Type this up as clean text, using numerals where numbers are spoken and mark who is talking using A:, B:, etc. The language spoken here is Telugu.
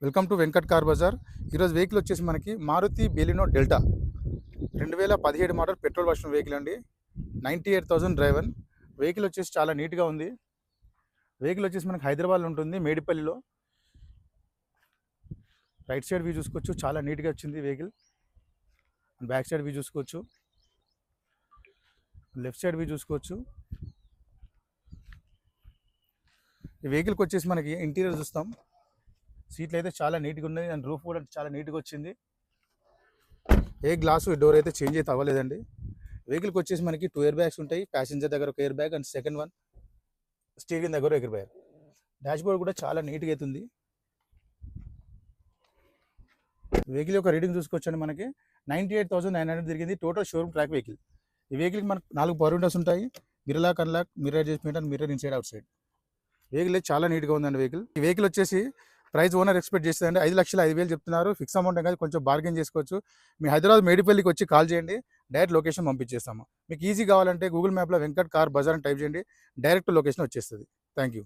A: Welcome to Venkat car Bazaar. ఈరోజు వెహికల్ వచ్చేసి మనకి Maruti Baleno Delta 2017 model petrol version vehicle అండి. 98,000 డ్రైవన్. వెహికల్ వచ్చేసి చాలా నీట్గా ఉంది. వెహికల్ వచ్చేసి మనకి హైదరాబాద్లో ఉంటుంది, మేడిపల్లిలో. రైట్ సైడ్ వ్యూ చూసుకోవచ్చు, చాలా నీట్గా వచ్చింది వెహికల్. బ్యాక్ సైడ్ వ్యూ చూసుకోవచ్చు, లెఫ్ట్ సైడ్ వ్యూ చూసుకోవచ్చు. ఈ వెహికల్కి వచ్చేసి మనకి ఇంటీరియర్ చూస్తాం. సీట్లు అయితే చాలా నీట్గా ఉన్నాయి అండ్ రూఫ్ కూడా చాలా నీట్గా వచ్చింది. ఏ గ్లాసు డోర్ అయితే చేంజ్ అయితే అవ్వలేదండి. వెహికల్కి వచ్చేసి మనకి 2 ఎయిర్ బ్యాగ్స్ ఉంటాయి. ప్యాసింజర్ దగ్గర ఒక air bag and second one steering దగ్గర ఎయిర్ బ్యాగ్. డాష్ బోర్డ్ కూడా చాలా నీట్గా అవుతుంది. వెహికల్ యొక్క రీడింగ్ చూసుకోవచ్చండి. మనకి 98,900 తిరిగింది. Total showroom track vehicle. ఈ వెహికల్కి మనకు 4 పవర్ విండోస్ ఉంటాయి. Mirror lock, unlock, mirror adjustment and mirror inside outside. Vehicle చాలా నీట్గా ఉందండి. ఈ వెహికల్ వచ్చేసి ప్రైస్ ఓనర్ ఎక్స్పెక్ట్ చేస్తుందండి 5,05,000 చెప్తున్నారు. ఫిక్స్ అమౌంట్ కాదు, కొంచెం బార్గెన్ చేసుకోవచ్చు. మీ హైదరాబాద్ మేడిపల్లికి వచ్చి కాల్ చేయండి, డైరెక్ట్ లొకేషన్ పంపించేస్తాము. మీకు ఈజీ కావాలంటే గూగుల్ మ్యాప్లో వెంకట్ కార్ బజార్ అని టైప్ చేయండి, డైరెక్ట్ లొకేషన్ వచ్చేస్తుంది. Thank you.